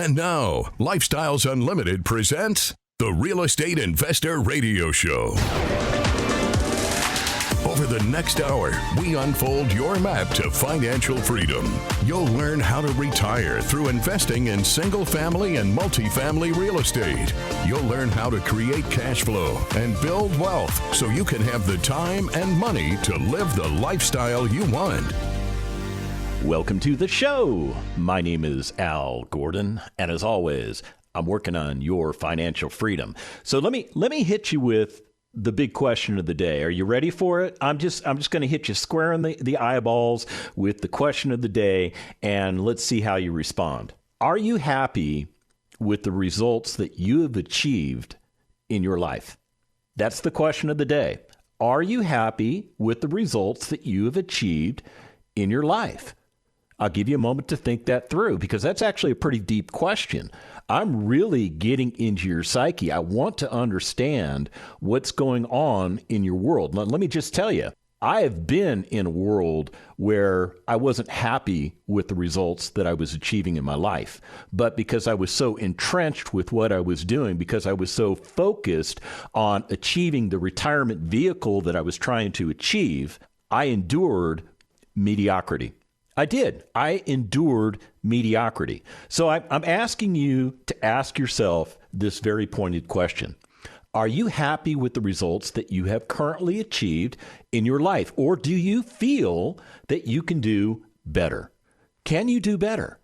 And now, Lifestyles Unlimited presents the Real Estate Investor Radio Show. Over the next hour, we unfold your map to financial freedom. You'll learn how to retire through investing in single-family and multifamily real estate. You'll learn how to create cash flow and build wealth so you can have the time and money to live the lifestyle you want. Welcome to the show. My name is Al Gordon, and as always, I'm working on your financial freedom. So let me hit you with the big question of the day. Are you ready for it? I'm just going to hit you square in the eyeballs with the question of the day, and let's see how you respond. Are you happy with the results that you have achieved in your life? That's the question of the day. Are you happy with the results that you have achieved in your life? I'll give you a moment to think that through, because that's actually a pretty deep question. I'm really getting into your psyche. I want to understand what's going on in your world. Let me just tell you, I have been in a world where I wasn't happy with the results that I was achieving in my life. But because I was so entrenched with what I was doing, because I was so focused on achieving the retirement vehicle that I was trying to achieve, I endured mediocrity. I did. I endured mediocrity. So I'm asking you to ask yourself this very pointed question. Are you happy with the results that you have currently achieved in your life? Or do you feel that you can do better? Can you do better?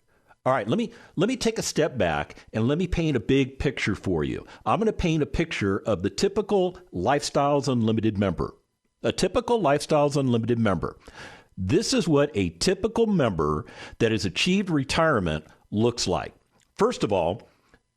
All right, let me take a step back and let me paint a big picture for you. I'm going to paint a picture of the typical Lifestyles Unlimited member. A typical Lifestyles Unlimited member. This is what a typical member that has achieved retirement looks like. First of all,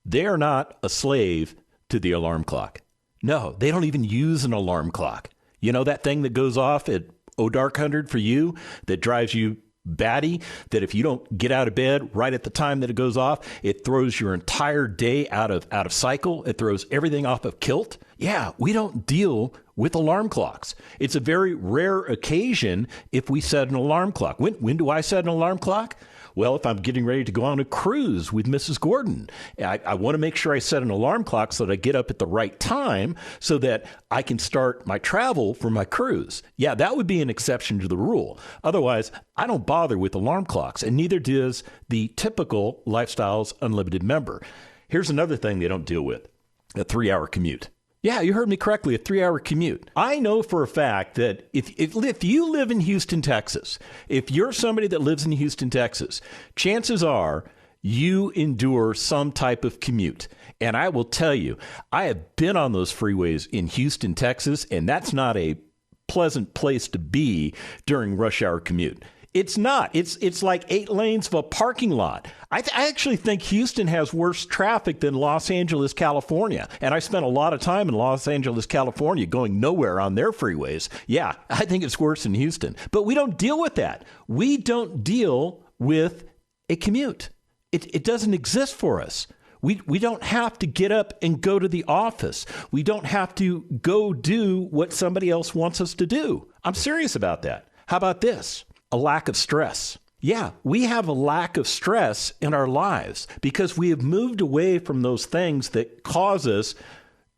they are not a slave to the alarm clock. No, they don't even use an alarm clock. You know that thing that goes off at dark 100 for you that drives you batty, that if you don't get out of bed right at the time that it goes off, it throws your entire day out of cycle. It throws everything off of kilt. Yeah, we don't deal with alarm clocks. It's a very rare occasion if we set an alarm clock. When do I set an alarm clock? Well, if I'm getting ready to go on a cruise with Mrs. Gordon, I want to make sure I set an alarm clock so that I get up at the right time so that I can start my travel for my cruise. Yeah, that would be an exception to the rule. Otherwise, I don't bother with alarm clocks, and neither does the typical Lifestyles Unlimited member. Here's another thing they don't deal with, a 3-hour commute. Yeah, you heard me correctly, a 3-hour commute. I know for a fact that if you live in Houston, Texas, if you're somebody that lives in Houston, Texas, chances are you endure some type of commute. And I will tell you, I have been on those freeways in Houston, Texas, and that's not a pleasant place to be during rush hour commute. It's not. It's like 8 lanes of a parking lot. I actually think Houston has worse traffic than Los Angeles, California. And I spent a lot of time in Los Angeles, California, going nowhere on their freeways. Yeah, I think it's worse in Houston. But we don't deal with that. We don't deal with a commute. It doesn't exist for us. We don't have to get up and go to the office. We don't have to go do what somebody else wants us to do. I'm serious about that. How about this? A lack of stress. Yeah, we have a lack of stress in our lives because we have moved away from those things that cause us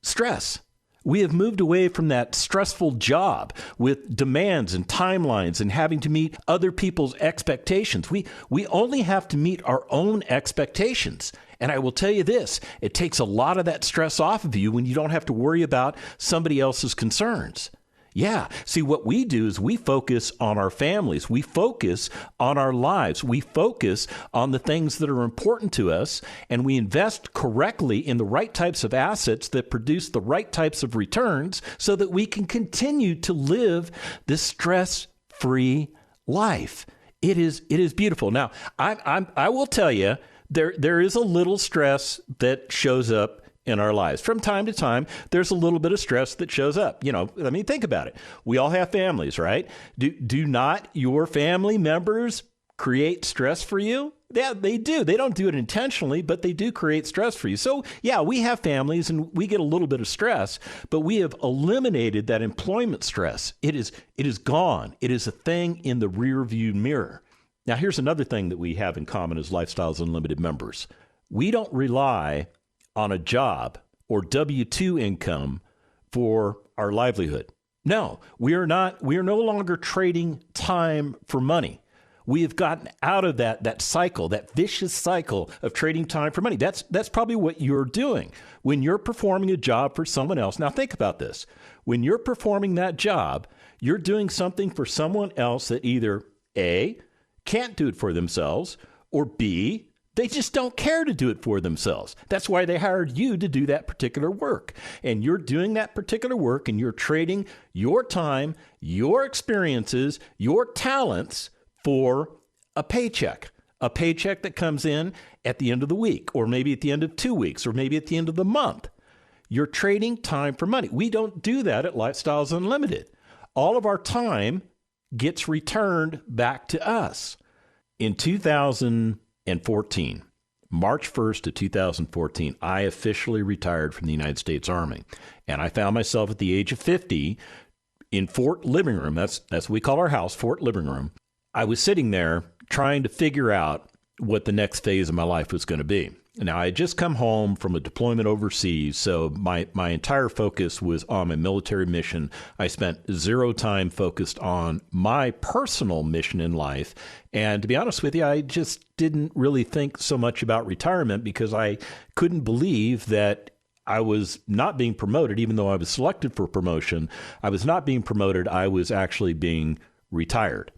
stress. We have moved away from that stressful job with demands and timelines and having to meet other people's expectations. We only have to meet our own expectations. And I will tell you this, it takes a lot of that stress off of you when you don't have to worry about somebody else's concerns. Yeah. See, what we do is we focus on our families. We focus on our lives. We focus on the things that are important to us, and we invest correctly in the right types of assets that produce the right types of returns so that we can continue to live this stress-free life. It is beautiful. Now, I will tell you, there is a little stress that shows up in our lives. From time to time, there's a little bit of stress that shows up. You know, I mean, think about it. We all have families, right? Do not your family members create stress for you? Yeah, they do. They don't do it intentionally, but they do create stress for you. So yeah, we have families and we get a little bit of stress, but we have eliminated that employment stress. It is gone. It is a thing in the rear view mirror. Now, here's another thing that we have in common as Lifestyles Unlimited members. We don't rely on a job or W-2 income for our livelihood. No, we are not. We are no longer trading time for money. We have gotten out of that cycle, that vicious cycle of trading time for money. That's probably what you're doing when you're performing a job for someone else. Now think about this. When you're performing that job, you're doing something for someone else that either A, can't do it for themselves, or B, they just don't care to do it for themselves. That's why they hired you to do that particular work. And you're doing that particular work and you're trading your time, your experiences, your talents for a paycheck that comes in at the end of the week, or maybe at the end of 2 weeks, or maybe at the end of the month. You're trading time for money. We don't do that at Lifestyles Unlimited. All of our time gets returned back to us. In 2014, March 1st of 2014, I officially retired from the United States Army. And I found myself at the age of 50 in Fort Living Room. That's what we call our house, Fort Living Room. I was sitting there trying to figure out what the next phase of my life was going to be. Now, I had just come home from a deployment overseas, so my entire focus was on my military mission. I spent zero time focused on my personal mission in life. And to be honest with you, I just didn't really think so much about retirement because I couldn't believe that I was not being promoted, even though I was selected for promotion. I was not being promoted. I was actually being retired.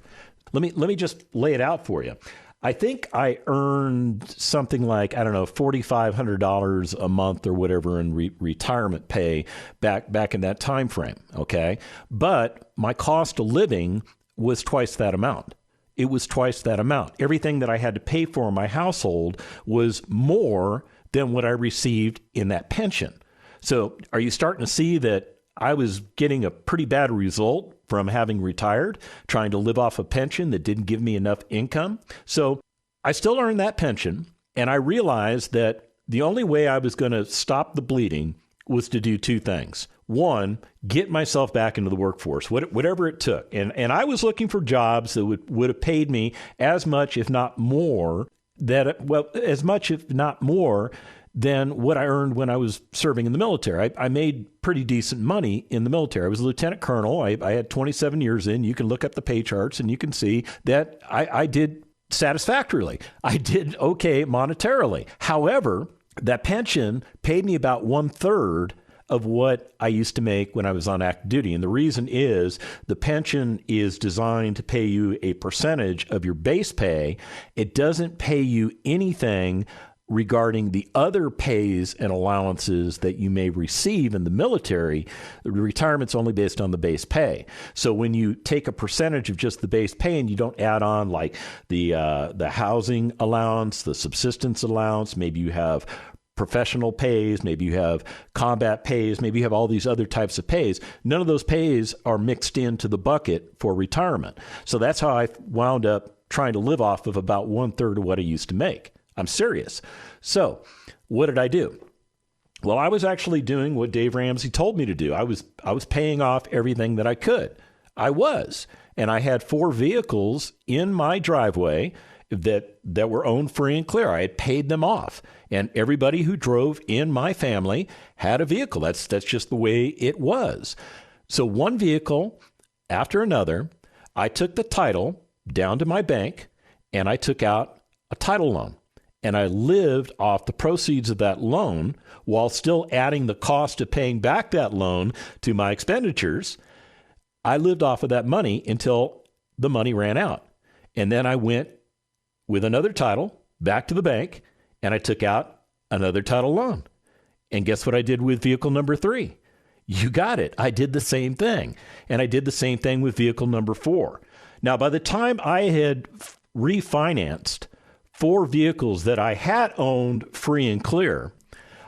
Let me just lay it out for you. I think I earned something like, $4,500 a month or whatever in retirement pay back in that time frame, okay? But my cost of living was twice that amount. It was twice that amount. Everything that I had to pay for in my household was more than what I received in that pension. So are you starting to see that I was getting a pretty bad result from having retired, trying to live off a pension that didn't give me enough income? So I still earned that pension, and I realized that the only way I was going to stop the bleeding was to do two things. One, get myself back into the workforce, whatever it took. And I was looking for jobs that would have paid me as much, if not more, as much, if not more, than what I earned when I was serving in the military. I made pretty decent money in the military. I was a lieutenant colonel. I had 27 years in. You can look up the pay charts and you can see that I did satisfactorily. I did okay monetarily. However, that pension paid me about 1/3 of what I used to make when I was on active duty. And the reason is the pension is designed to pay you a percentage of your base pay. It doesn't pay you anything regarding the other pays and allowances that you may receive in the military. The retirement's only based on the base pay. So when you take a percentage of just the base pay and you don't add on like the housing allowance, the subsistence allowance, maybe you have professional pays, maybe you have combat pays, maybe you have all these other types of pays. None of those pays are mixed into the bucket for retirement. So that's how I wound up trying to live off of about 1/3 of what I used to make. I'm serious. So what did I do? Well, I was actually doing what Dave Ramsey told me to do. I was paying off everything that I could. I was. And I had 4 vehicles in my driveway that were owned free and clear. I had paid them off. And everybody who drove in my family had a vehicle. That's just the way it was. So one vehicle after another, I took the title down to my bank and I took out a title loan. And I lived off the proceeds of that loan while still adding the cost of paying back that loan to my expenditures. I lived off of that money until the money ran out. And then I went with another title back to the bank and I took out another title loan. And guess what I did with vehicle number 3? You got it. I did the same thing. And I did the same thing with vehicle number 4. Now, by the time I had refinanced 4 vehicles that I had owned free and clear,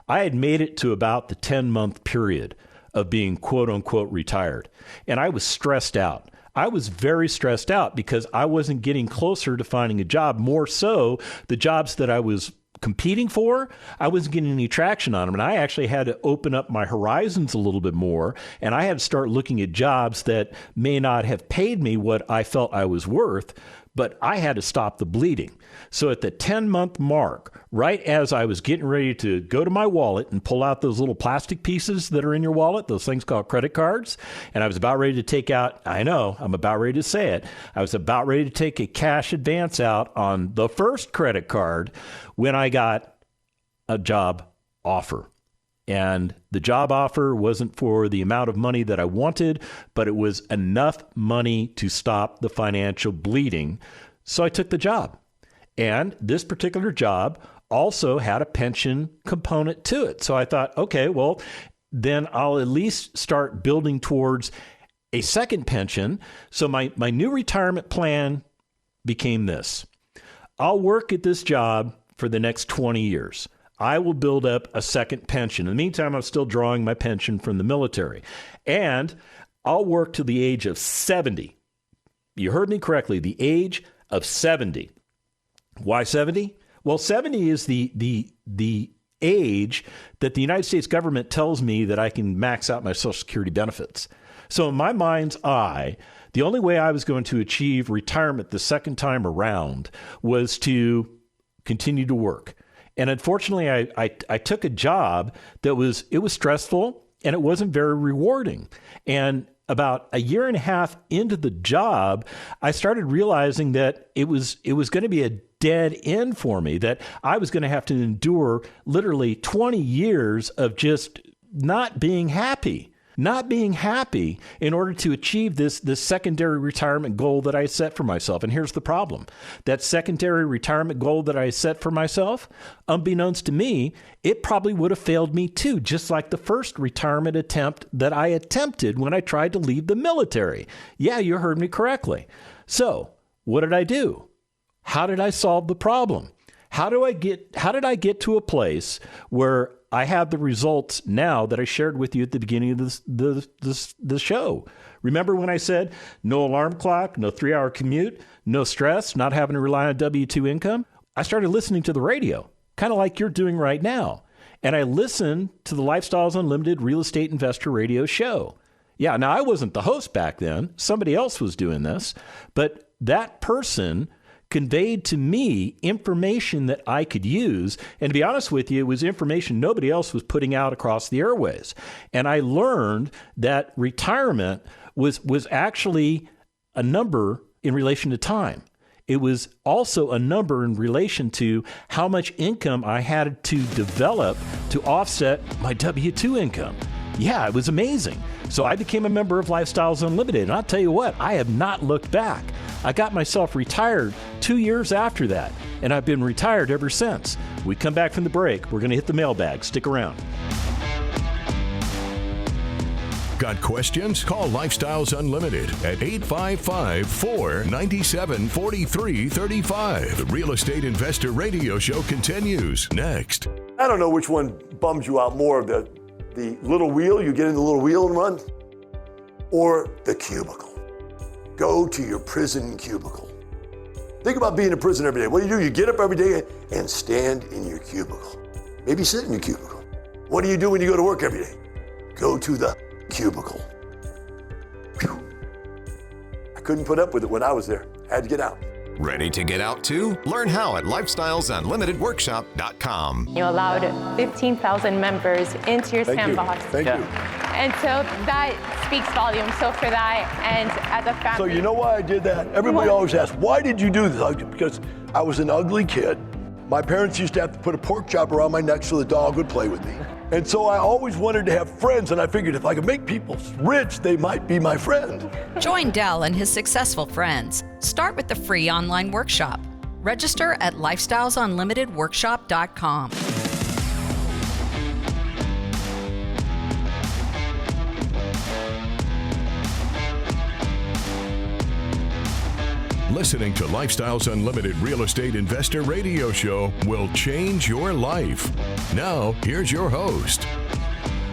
I had made it to about the 10-month period of being quote unquote retired. And I was stressed out. I was very stressed out because I wasn't getting closer to finding a job. More so, the jobs that I was competing for, I wasn't getting any traction on them. And I actually had to open up my horizons a little bit more. And I had to start looking at jobs that may not have paid me what I felt I was worth, but I had to stop the bleeding. So at the 10-month mark, right as I was getting ready to go to my wallet and pull out those little plastic pieces that are in your wallet, those things called credit cards, and I was about ready to take out, I know, I'm about ready to say it, I was about ready to take a cash advance out on the first credit card when I got a job offer. And the job offer wasn't for the amount of money that I wanted, but it was enough money to stop the financial bleeding. So I took the job. And this particular job also had a pension component to it. So I thought, okay, well, then I'll at least start building towards a second pension. So my new retirement plan became this. I'll work at this job for the next 20 years. I will build up a second pension. In the meantime, I'm still drawing my pension from the military. And I'll work to the age of 70. You heard me correctly, the age of 70. Why 70? Well, 70 is the age that the United States government tells me that I can max out my Social Security benefits. So in my mind's eye, the only way I was going to achieve retirement the second time around was to continue to work. And unfortunately, I took a job that was stressful and it wasn't very rewarding. And about a year and a half into the job, I started realizing that it was going to be a dead end for me, that I was going to have to endure literally 20 years of just not being happy in order to achieve this secondary retirement goal that I set for myself. And here's the problem. That secondary retirement goal that I set for myself, unbeknownst to me, it probably would have failed me too, just like the first retirement attempt that I attempted when I tried to leave the military. Yeah, you heard me correctly. So what did I do? How did I solve the problem? How did I get to a place where I have the results now that I shared with you at the beginning of the show? Remember when I said no alarm clock, no 3-hour commute, no stress, not having to rely on W-2 income? I started listening to the radio, kind of like you're doing right now. And I listened to the Lifestyles Unlimited Real Estate Investor Radio show. Yeah, now I wasn't the host back then. Somebody else was doing this. But that person conveyed to me information that I could use. And to be honest with you, it was information nobody else was putting out across the airways. And I learned that retirement was actually a number in relation to time. It was also a number in relation to how much income I had to develop to offset my W-2 income. Yeah, it was amazing. So I became a member of Lifestyles Unlimited. And I'll tell you what, I have not looked back. I got myself retired 2 years after that, and I've been retired ever since. We come back from the break. We're going to hit the mailbag. Stick around. Got questions? Call Lifestyles Unlimited at 855-497-4335. The Real Estate Investor Radio Show continues next. I don't know which one bums you out more, the little wheel, you get in the little wheel and run, or the cubicle. Go to your prison cubicle. Think about being in prison every day. What do? You get up every day and stand in your cubicle. Maybe sit in your cubicle. What do you do when you go to work every day? Go to the cubicle. Whew. I couldn't put up with it when I was there. I had to get out. Ready to get out too? Learn how at lifestylesunlimitedworkshop.com. You allowed 15,000 members into your sandbox. Thank you. And so that speaks volumes. So for that, and as a family. So you know why I did that? Everybody always asks, why did you do this? Because I was an ugly kid. My parents used to have to put a pork chop around my neck so the dog would play with me. And so I always wanted to have friends, and I figured if I could make people rich, they might be my friend. Join Dell and his successful friends. Start with the free online workshop. Register at lifestylesunlimitedworkshop.com. Listening to Lifestyles Unlimited Real Estate Investor Radio Show will change your life. Now, here's your host.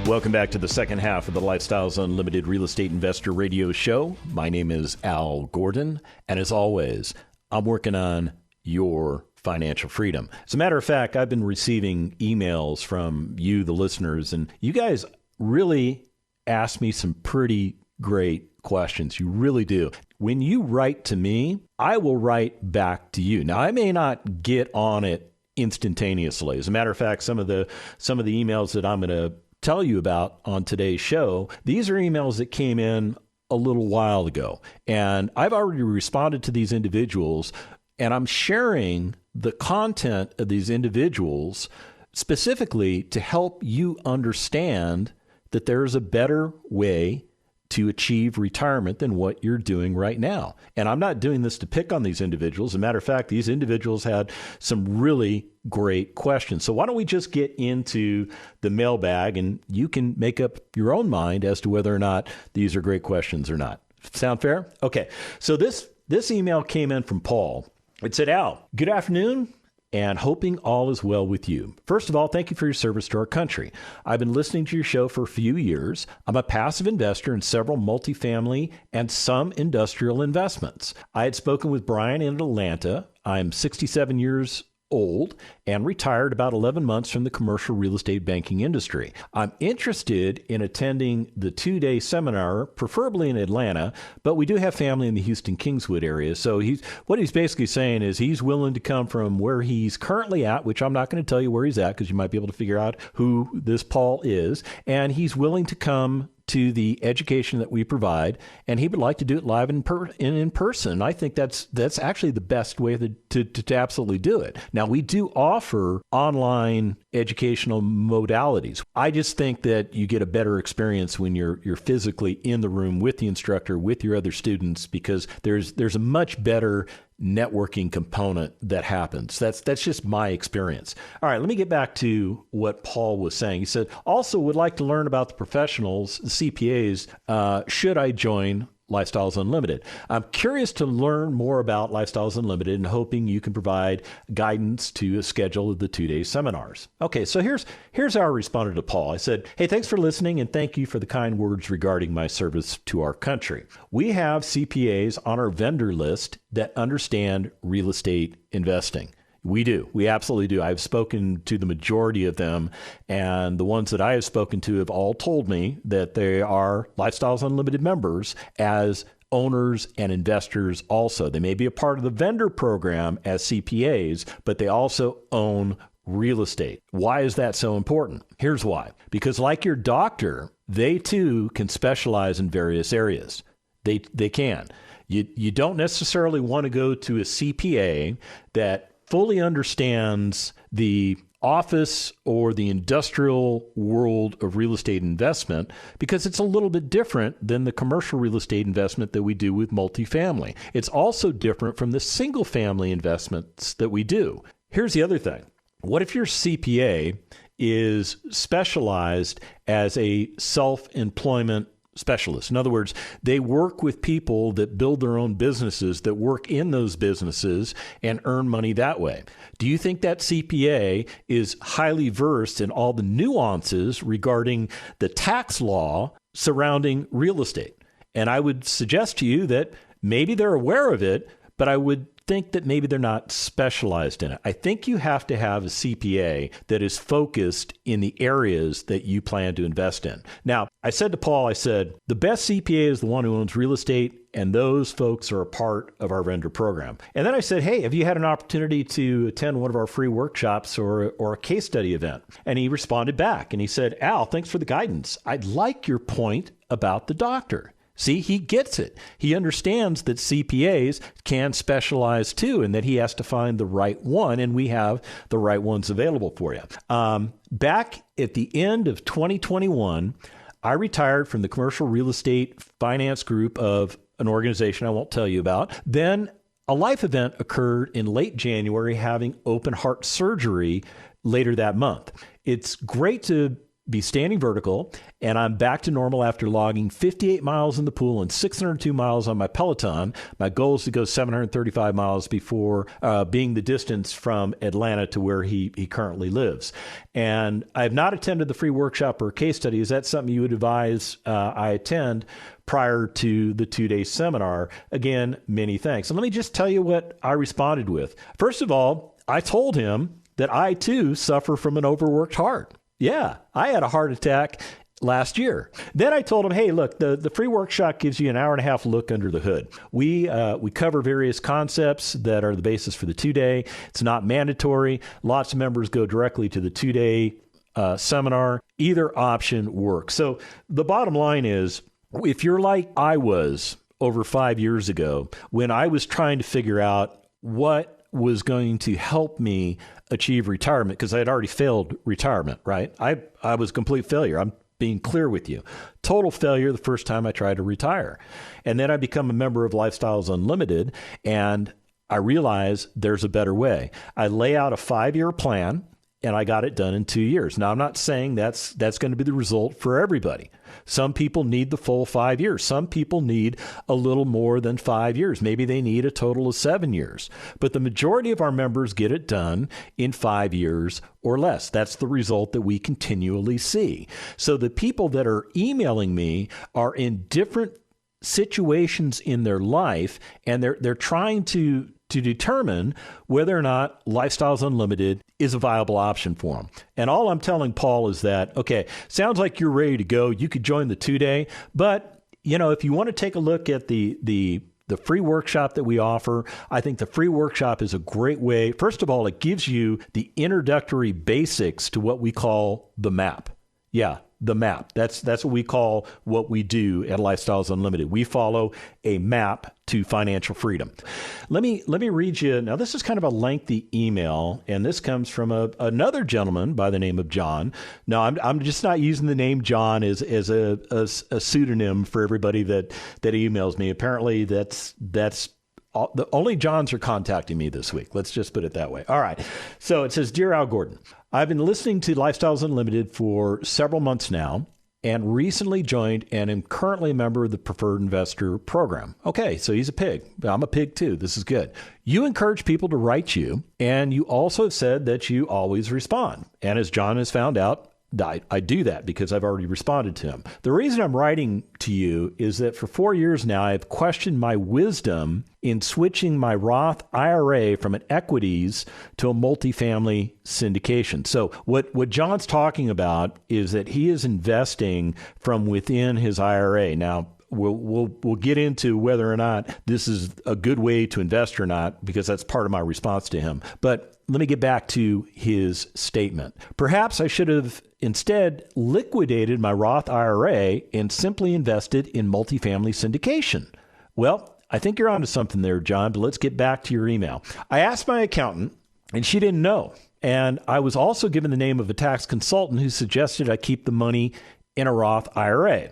Welcome back to the second half of the Lifestyles Unlimited Real Estate Investor Radio Show. My name is Al Gordon, and as always, I'm working on your financial freedom. As a matter of fact, I've been receiving emails from you, the listeners, and you guys really ask me some pretty great questions. You really do. when you write to me, I will write back to you. Now, I may not get on it instantaneously. As a matter of fact, some of the emails that I'm going to tell you about on today's show, these are emails that came in a little while ago. And I've already responded to these individuals, and I'm sharing the content of these individuals specifically to help you understand that there's a better way to achieve retirement than what you're doing right now. And I'm not doing this to pick on these individuals. As a matter of fact, these individuals had some really great questions. So why don't we just get into the mailbag, and you can make up your own mind as to whether or not these are great questions or not. Sound fair? Okay. So this email came in from Paul. It said, Al, good afternoon, and hoping all is well with you. First of all, thank you for your service to our country. I've been listening to your show for a few years. I'm a passive investor in several multifamily and some industrial investments. I had spoken with Brian in Atlanta. I'm 67 years old and retired about 11 months from the commercial real estate banking industry. I'm interested in attending the 2-day seminar, preferably in Atlanta, but we do have family in the Houston-Kingswood area. So what he's basically saying is he's willing to come from where he's currently at, which I'm not going to tell you where he's at because you might be able to figure out who this Paul is, and he's willing to come to the education that we provide, and he would like to do it live in person. I think that's actually the best way to absolutely do it. Now, we do offer online educational modalities. I just think that you get a better experience when you're physically in the room with the instructor, with your other students, because there's a much better networking component that happens. That's just my experience. All right, let me get back to what Paul was saying. He said, also would like to learn about the professionals, the CPAs, should I join Lifestyles Unlimited? I'm curious to learn more about Lifestyles Unlimited and hoping you can provide guidance to a schedule of the 2-day seminars. Okay, so here's how I responded to Paul. I said, hey, thanks for listening and thank you for the kind words regarding my service to our country. We have CPAs on our vendor list that understand real estate investing. We do. We absolutely do. I've spoken to the majority of them, and the ones that I have spoken to have all told me that they are Lifestyles Unlimited members as owners and investors also. They may be a part of the vendor program as CPAs, but they also own real estate. Why is that so important? Here's why. Because like your doctor, they too can specialize in various areas. They can. You don't necessarily want to go to a CPA that fully understands the office or the industrial world of real estate investment, because it's a little bit different than the commercial real estate investment that we do with multifamily. It's also different from the single family investments that we do. Here's the other thing. What if your CPA is specialized as a self-employment specialists? In other words, they work with people that build their own businesses, that work in those businesses and earn money that way. Do you think that CPA is highly versed in all the nuances regarding the tax law surrounding real estate? And I would suggest to you that maybe they're aware of it, but I would think that maybe they're not specialized in it. I think you have to have a CPA that is focused in the areas that you plan to invest in. Now, I said to Paul, I said, the best CPA is the one who owns real estate, and those folks are a part of our vendor program. And then I said, hey, have you had an opportunity to attend one of our free workshops or a case study event? And he responded back and he said, Al, thanks for the guidance. I'd like your point about the doctor. See, he gets it. He understands that CPAs can specialize too, and that he has to find the right one, and we have the right ones available for you. Back at the end of 2021, I retired from the commercial real estate finance group of an organization I won't tell you about. Then a life event occurred in late January, having open heart surgery later that month. It's great to be standing vertical, and I'm back to normal after logging 58 miles in the pool and 602 miles on my Peloton. My goal is to go 735 miles before being the distance from Atlanta to where he currently lives. And I have not attended the free workshop or case study. Is that something you would advise I attend prior to the 2-day seminar? Again, many thanks. And let me just tell you what I responded with. First of all, I told him that I too suffer from an overworked heart. Yeah, I had a heart attack last year. Then I told him, hey, look, the free workshop gives you an hour and a half look under the hood. We cover various concepts that are the basis for the 2-day. It's not mandatory. Lots of members go directly to the 2-day seminar. Either option works. So the bottom line is, if you're like I was over 5 years ago, when I was trying to figure out what was going to help me achieve retirement, because I had already failed retirement, right? I was a complete failure. I'm being clear with you. Total failure the first time I tried to retire. And then I become a member of Lifestyles Unlimited, and I realize there's a better way. I lay out a 5-year plan, and I got it done in 2 years. Now, I'm not saying that's going to be the result for everybody. Some people need the full 5 years. Some people need a little more than 5 years. Maybe they need a total of 7 years. But the majority of our members get it done in 5 years or less. That's the result that we continually see. So the people that are emailing me are in different situations in their life, and they're trying to determine whether or not Lifestyles Unlimited is a viable option for them. And all I'm telling Paul is that, okay, sounds like you're ready to go. You could join the 2-day, but if you want to take a look at the free workshop that we offer, I think the free workshop is a great way. First of all, it gives you the introductory basics to what we call the map. Yeah, the map. That's what we call what we do at Lifestyles Unlimited. We follow a map to financial freedom. Let me read you. Now, this is kind of a lengthy email, and this comes from another gentleman by the name of John. Now, I'm just not using the name John as a pseudonym for everybody that emails me. Apparently, that's the only Johns are contacting me this week. Let's just put it that way. All right. So it says, Dear Al Gordon, I've been listening to Lifestyles Unlimited for several months now and recently joined and am currently a member of the Preferred Investor Program. Okay, so he's a pig. I'm a pig too. This is good. You encourage people to write you, and you also have said that you always respond. And as John has found out, I do that because I've already responded to him. The reason I'm writing to you is that for 4 years now, I've questioned my wisdom in switching my Roth IRA from an equities to a multifamily syndication. So what John's talking about is that he is investing from within his IRA. Now, We'll get into whether or not this is a good way to invest or not, because that's part of my response to him. But let me get back to his statement. Perhaps I should have instead liquidated my Roth IRA and simply invested in multifamily syndication. Well, I think you're onto something there, John, but let's get back to your email. I asked my accountant, and she didn't know. And I was also given the name of a tax consultant who suggested I keep the money in a Roth IRA.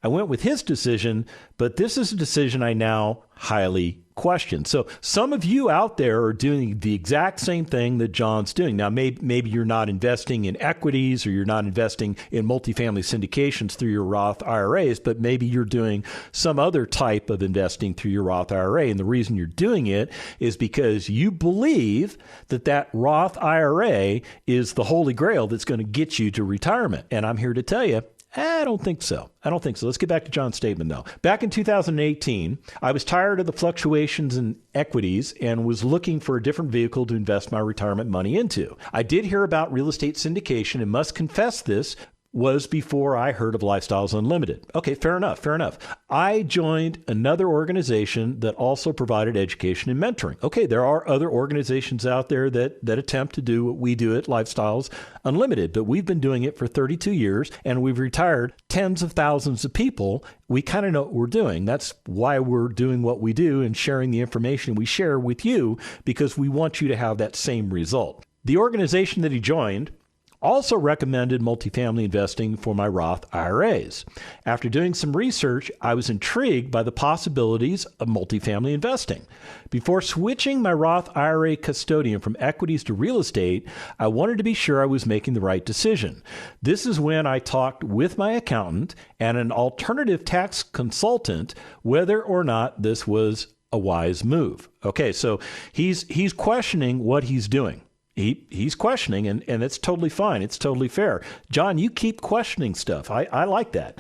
I went with his decision, but this is a decision I now highly question. So some of you out there are doing the exact same thing that John's doing. Now, maybe you're not investing in equities or you're not investing in multifamily syndications through your Roth IRAs, but maybe you're doing some other type of investing through your Roth IRA. And the reason you're doing it is because you believe that Roth IRA is the holy grail that's going to get you to retirement. And I'm here to tell you, I don't think so. Let's get back to John's statement, though. Back in 2018, I was tired of the fluctuations in equities and was looking for a different vehicle to invest my retirement money into. I did hear about real estate syndication and must confess this was before I heard of Lifestyles Unlimited. Okay, fair enough. I joined another organization that also provided education and mentoring. Okay, there are other organizations out there that attempt to do what we do at Lifestyles Unlimited, but we've been doing it for 32 years and we've retired tens of thousands of people. We kind of know what we're doing. That's why we're doing what we do and sharing the information we share with you, because we want you to have that same result. The organization that he joined also recommended multifamily investing for my Roth IRAs. After doing some research, I was intrigued by the possibilities of multifamily investing. Before switching my Roth IRA custodian from equities to real estate, I wanted to be sure I was making the right decision. This is when I talked with my accountant and an alternative tax consultant whether or not this was a wise move. Okay, so he's questioning what he's doing. He's questioning, and it's totally fine. It's totally fair. John, you keep questioning stuff. I like that.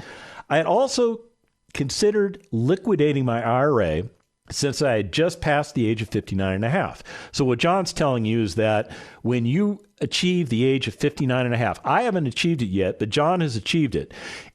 I had also considered liquidating my IRA since I had just passed the age of 59 and a half. So what John's telling you is that when you achieve the age of 59 and a half, I haven't achieved it yet, but John has achieved it.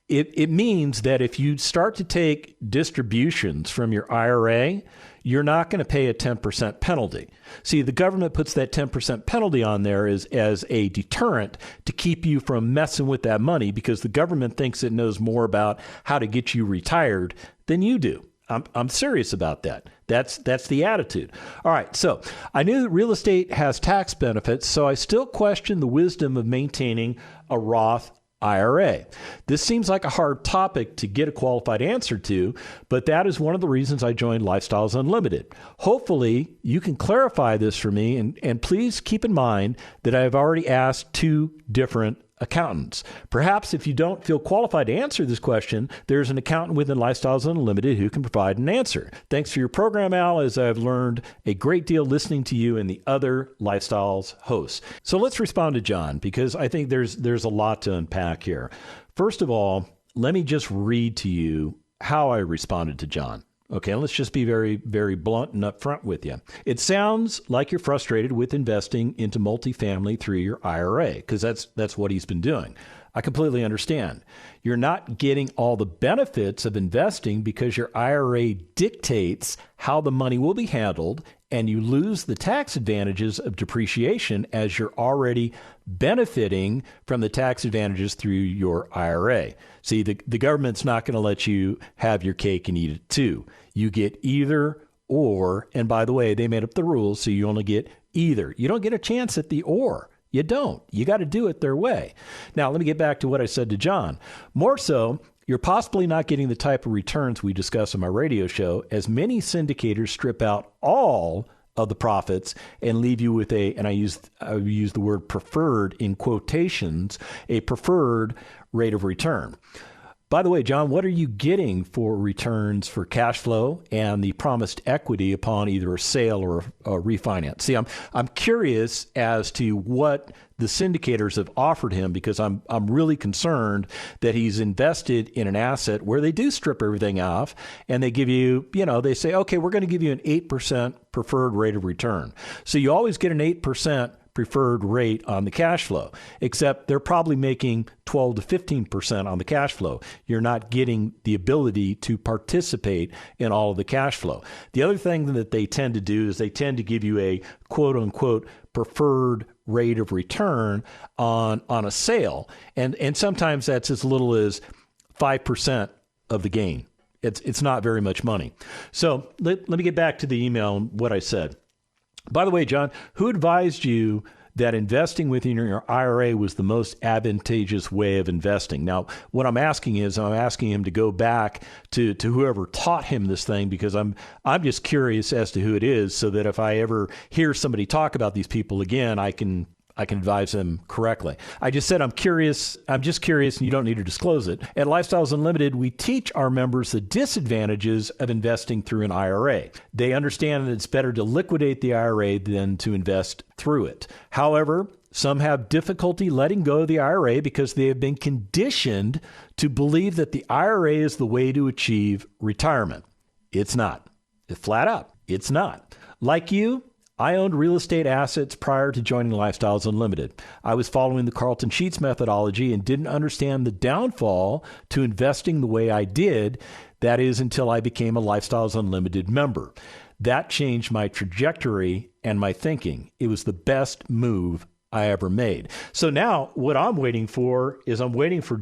It means that if you start to take distributions from your IRA, you're not going to pay a 10% penalty. See, the government puts that 10% penalty on there as a deterrent to keep you from messing with that money, because the government thinks it knows more about how to get you retired than you do. I'm serious about that. That's the attitude. All right, so I knew that real estate has tax benefits, so I still question the wisdom of maintaining a Roth IRA. This seems like a hard topic to get a qualified answer to, but that is one of the reasons I joined Lifestyles Unlimited. Hopefully, you can clarify this for me, and please keep in mind that I have already asked 2 different accountants. Perhaps if you don't feel qualified to answer this question, there's an accountant within Lifestyles Unlimited who can provide an answer. Thanks for your program, Al, as I've learned a great deal listening to you and the other Lifestyles hosts. So let's respond to John, because I think there's a lot to unpack here. First of all, let me just read to you how I responded to John. Okay, let's just be very, very blunt and upfront with you. It sounds like you're frustrated with investing into multifamily through your IRA, because that's what he's been doing. I completely understand. You're not getting all the benefits of investing because your IRA dictates how the money will be handled, and you lose the tax advantages of depreciation as you're already benefiting from the tax advantages through your IRA. See, the government's not going to let you have your cake and eat it too. You get either or, and by the way, they made up the rules, so you only get either. You don't get a chance at the or. You don't. You got to do it their way. Now, let me get back to what I said to John. More so, you're possibly not getting the type of returns we discuss on my radio show, as many syndicators strip out all of the profits and leave you with and I use the word preferred in quotations, a preferred rate of return. By the way, John, what are you getting for returns for cash flow and the promised equity upon either a sale or a refinance? See, I'm curious as to what the syndicators have offered him, because I'm really concerned that he's invested in an asset where they do strip everything off and they give you, they say, okay, we're going to give you an 8% preferred rate of return. So you always get an 8% preferred rate on the cash flow, except they're probably making 12 to 15% on the cash flow. You're not getting the ability to participate in all of the cash flow. The other thing that they tend to do is they tend to give you a quote unquote preferred rate of return on a sale. And sometimes that's as little as 5% of the gain. It's not very much money. So let me get back to the email and what I said. By the way, John, who advised you that investing within your IRA was the most advantageous way of investing? Now, what I'm asking him to go back to whoever taught him this thing, because I'm just curious as to who it is, so that if I ever hear somebody talk about these people again, I can advise them correctly. I just said I'm curious. I'm just curious, and you don't need to disclose it. At Lifestyles Unlimited, we teach our members the disadvantages of investing through an IRA. They understand that it's better to liquidate the IRA than to invest through it. However, some have difficulty letting go of the IRA because they have been conditioned to believe that the IRA is the way to achieve retirement. It's not. Flat out, it's not. Like you, I owned real estate assets prior to joining Lifestyles Unlimited. I was following the Carlton Sheets methodology and didn't understand the downfall to investing the way I did. That is, until I became a Lifestyles Unlimited member. That changed my trajectory and my thinking. It was the best move I ever made. So now what I'm waiting for is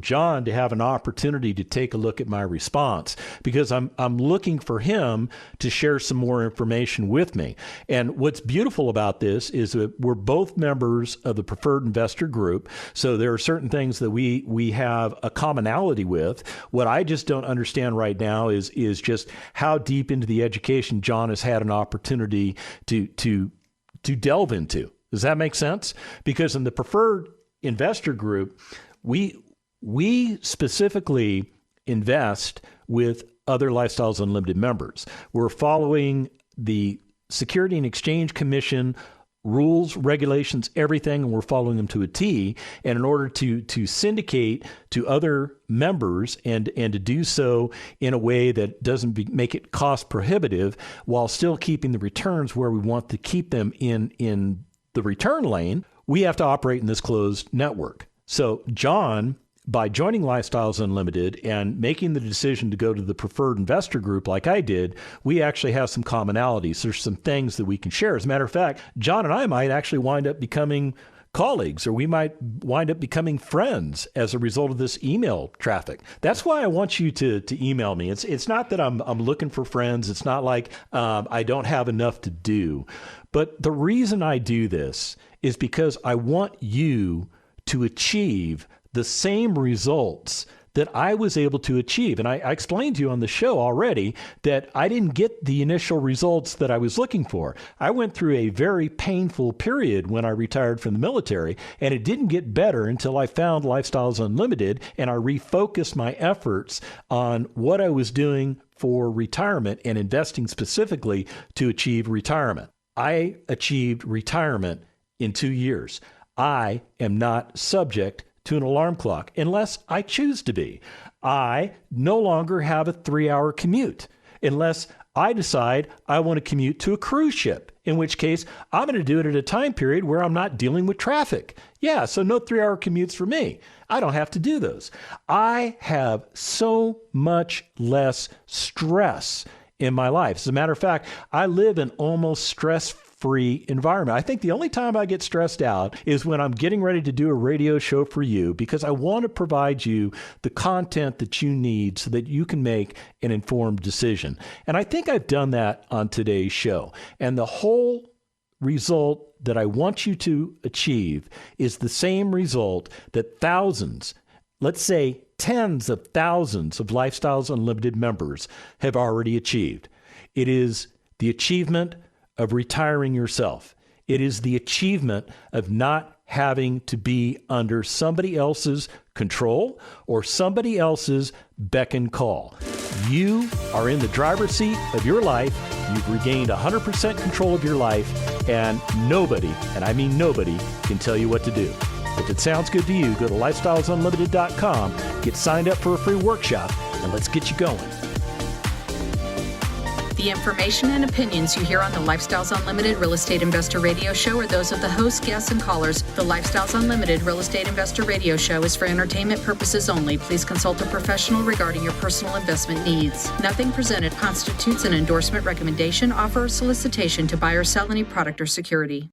John to have an opportunity to take a look at my response, because I'm looking for him to share some more information with me. And what's beautiful about this is that we're both members of the Preferred Investor Group. So there are certain things that we have a commonality with. What I just don't understand right now is just how deep into the education John has had an opportunity to delve into. Does that make sense? Because in the Preferred Investor Group, we specifically invest with other Lifestyles Unlimited members. We're following the Security and Exchange Commission rules, regulations, everything, and we're following them to a T. And in order to syndicate to other members and to do so in a way that doesn't make it cost prohibitive while still keeping the returns where we want to keep them in the return lane, we have to operate in this closed network. So John, by joining Lifestyles Unlimited and making the decision to go to the preferred investor group like I did, we actually have some commonalities. There's some things that we can share. As a matter of fact, John and I might actually wind up becoming colleagues, or we might wind up becoming friends as a result of this email traffic. That's why I want you to email me. It's not that I'm looking for friends. It's not like I don't have enough to do. But the reason I do this is because I want you to achieve the same results that I was able to achieve. And I explained to you on the show already that I didn't get the initial results that I was looking for. I went through a very painful period when I retired from the military, and it didn't get better until I found Lifestyles Unlimited and I refocused my efforts on what I was doing for retirement and investing specifically to achieve retirement. I achieved retirement in 2 years. I am not subject to an alarm clock unless I choose to be. I no longer have a 3-hour commute unless I decide I want to commute to a cruise ship, in which case I'm going to do it at a time period where I'm not dealing with traffic. Yeah, so no 3-hour commutes for me. I don't have to do those. I have so much less stress in my life. As a matter of fact, I live in almost stress-free environment. I think the only time I get stressed out is when I'm getting ready to do a radio show for you, because I want to provide you the content that you need so that you can make an informed decision. And I think I've done that on today's show. And the whole result that I want you to achieve is the same result that thousands, let's say tens of thousands of Lifestyles Unlimited members have already achieved. It is the achievement of retiring yourself. It is the achievement of not having to be under somebody else's control or somebody else's beck and call. You are in the driver's seat of your life. You've regained 100% control of your life, and nobody, and I mean nobody, can tell you what to do. If it sounds good to you, go to lifestylesunlimited.com, get signed up for a free workshop, and let's get you going. The information and opinions you hear on the Lifestyles Unlimited Real Estate Investor Radio Show are those of the hosts, guests, and callers. The Lifestyles Unlimited Real Estate Investor Radio Show is for entertainment purposes only. Please consult a professional regarding your personal investment needs. Nothing presented constitutes an endorsement, recommendation, offer, or solicitation to buy or sell any product or security.